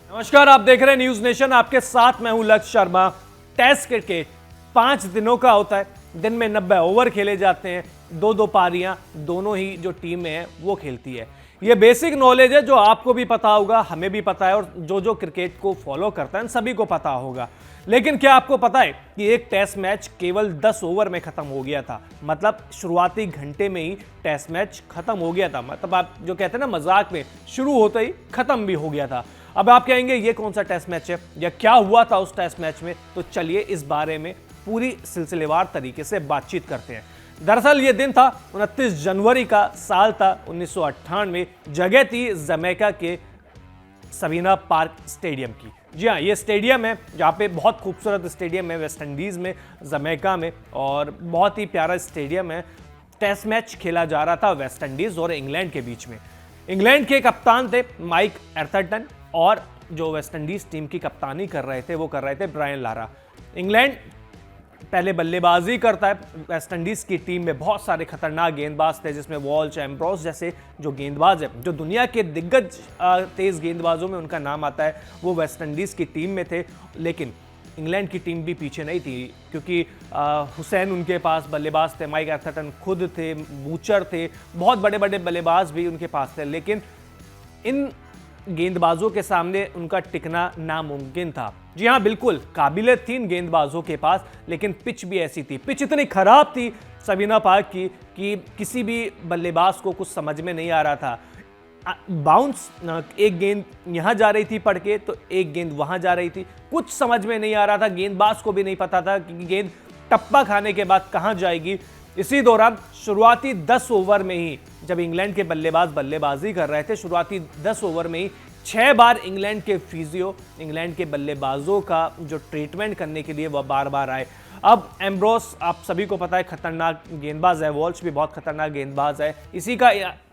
नमस्कार, आप देख रहे हैं न्यूज नेशन। आपके साथ मैं हूं लक्ष्य शर्मा। टेस्ट क्रिकेट 5 दिनों का होता है। दिन में 90 ओवर खेले जाते हैं। दो पारियां दोनों ही जो टीमें हैं वो खेलती है। ये बेसिक नॉलेज है जो आपको भी पता होगा, हमें भी पता है, और जो क्रिकेट को फॉलो करता है सभी को पता होगा। लेकिन क्या आपको पता है कि एक टेस्ट मैच केवल 10 ओवर में खत्म हो गया था। मतलब शुरुआती घंटे में ही टेस्ट मैच खत्म हो गया था। मतलब आप जो कहते हैं ना मजाक में, शुरू होते ही खत्म भी हो गया था। अब आप कहेंगे ये कौन सा टेस्ट मैच है या क्या हुआ था उस टेस्ट मैच में, तो चलिए इस बारे में पूरी सिलसिलेवार तरीके से बातचीत करते हैं। दरअसल ये दिन था 29 जनवरी का, साल था 1998। जगह थी जमैका के सवीना पार्क स्टेडियम की। जी हाँ, ये स्टेडियम है जहाँ पे बहुत खूबसूरत स्टेडियम है वेस्ट इंडीज़ में, जमैका में, और बहुत ही प्यारा स्टेडियम है। टेस्ट मैच खेला जा रहा था वेस्ट इंडीज़ और इंग्लैंड के बीच में। इंग्लैंड के कप्तान थे माइक एर्थरटन, और जो वेस्ट इंडीज टीम की कप्तानी कर रहे थे वो कर रहे थे ब्रायन लारा। इंग्लैंड पहले बल्लेबाजी करता है। वेस्ट इंडीज की टीम में बहुत सारे खतरनाक गेंदबाज थे, जिसमें वॉल्श, एम्ब्रोस जैसे जो गेंदबाज है, जो दुनिया के दिग्गज तेज गेंदबाजों में उनका नाम आता है, वो वेस्ट इंडीज की टीम में थे। लेकिन इंग्लैंड की टीम भी पीछे नहीं थी, क्योंकि हुसैन उनके पास बल्लेबाज थे, माइक एर्थरटन खुद थे, बूचर थे, बहुत बड़े बड़े बल्लेबाज भी उनके पास थे। लेकिन इन गेंदबाजों के सामने उनका टिकना नामुमकिन था। जी हाँ, बिल्कुल काबिलियत थी इन गेंदबाजों के पास, लेकिन पिच भी ऐसी थी, पिच इतनी खराब थी सवीना पार्क की कि किसी भी बल्लेबाज को कुछ समझ में नहीं आ रहा था। बाउंस, एक गेंद यहाँ जा रही थी पड़ के तो एक गेंद वहां जा रही थी, कुछ समझ में नहीं आ रहा था। गेंदबाज को भी नहीं पता था कि गेंद टप्पा खाने के बाद कहां जाएगी। इसी दौरान शुरुआती 10 ओवर में ही, जब इंग्लैंड के बल्लेबाज बल्लेबाजी कर रहे थे, शुरुआती 10 ओवर में ही 6 बार इंग्लैंड के फिजियो, इंग्लैंड के बल्लेबाजों का जो ट्रीटमेंट करने के लिए वह बार बार आए। अब एम्ब्रोस आप सभी को पता है खतरनाक गेंदबाज है, वॉल्श भी बहुत खतरनाक गेंदबाज है। इसी का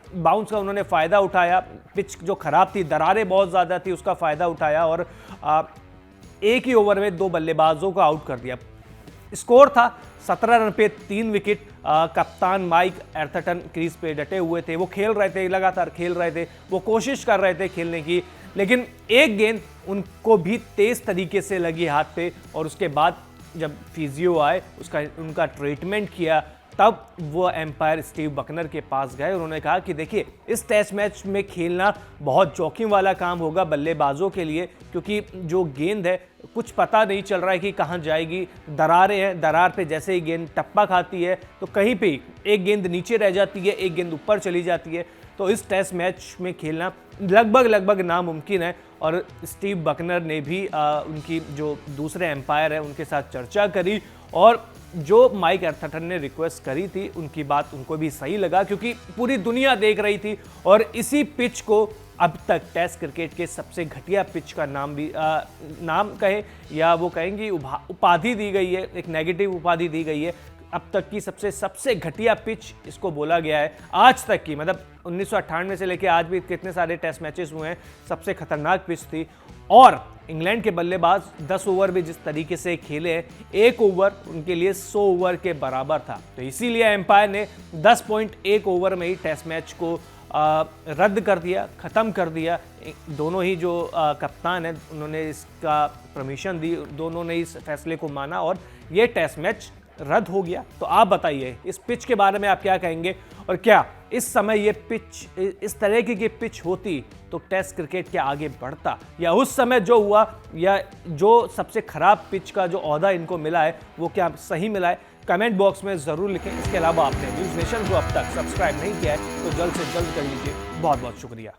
बाउंस का उन्होंने फ़ायदा उठाया। पिच जो खराब थी, दरारें बहुत ज़्यादा थी, उसका फ़ायदा उठाया और एक ही ओवर में 2 बल्लेबाजों को आउट कर दिया। स्कोर था 17 रन पे 3 विकेट। कप्तान माइक एर्थरटन क्रीज पे डटे हुए थे, वो खेल रहे थे, लगातार खेल रहे थे, वो कोशिश कर रहे थे खेलने की। लेकिन एक गेंद उनको भी तेज तरीके से लगी हाथ पे, और उसके बाद जब फिजियो आए, उनका ट्रीटमेंट किया, तब वो एम्पायर स्टीव बकनर के पास गए। उन्होंने कहा कि देखिए, इस टेस्ट मैच में खेलना बहुत जोखिम वाला काम होगा बल्लेबाजों के लिए, क्योंकि जो गेंद है कुछ पता नहीं चल रहा है कि कहां जाएगी। दरारें हैं, दरार पे जैसे ही गेंद टप्पा खाती है तो कहीं पे एक गेंद नीचे रह जाती है, एक गेंद ऊपर चली जाती है। तो इस टेस्ट मैच में खेलना लगभग नामुमकिन है। और स्टीव बकनर ने भी उनकी जो दूसरे एम्पायर है उनके साथ चर्चा करी, और जो माइक एर्थरटन ने रिक्वेस्ट करी थी उनकी बात उनको भी सही लगा, क्योंकि पूरी दुनिया देख रही थी। और इसी पिच को अब तक टेस्ट क्रिकेट के सबसे घटिया पिच का नाम भी नाम कहे या वो कहेंगे उपाधि दी गई है, एक नेगेटिव उपाधि दी गई है। अब तक की सबसे घटिया पिच इसको बोला गया है आज तक की। मतलब 1998 से लेकर आज भी कितने सारे टेस्ट मैचेस हुए हैं, सबसे खतरनाक पिच थी। और इंग्लैंड के बल्लेबाज 10 ओवर भी जिस तरीके से खेले हैं, एक ओवर उनके लिए 100 ओवर के बराबर था। तो इसीलिए एम्पायर ने 10.1 ओवर में ही टेस्ट मैच को रद्द कर दिया, ख़त्म कर दिया। दोनों ही जो कप्तान हैं उन्होंने इसका परमिशन दी, दोनों ने इस फैसले को माना और ये टेस्ट मैच रद्द हो गया। तो आप बताइए इस पिच के बारे में आप क्या कहेंगे, और क्या इस समय ये पिच, इस तरह की पिच होती तो टेस्ट क्रिकेट क्या आगे बढ़ता, या उस समय जो हुआ या जो सबसे खराब पिच का जो ओहदा इनको मिला है वो क्या सही मिला है? कमेंट बॉक्स में ज़रूर लिखें। इसके अलावा आपने न्यूज़ नेशन को अब तक सब्सक्राइब नहीं किया है तो जल्द से जल्द कर लीजिए। बहुत बहुत शुक्रिया।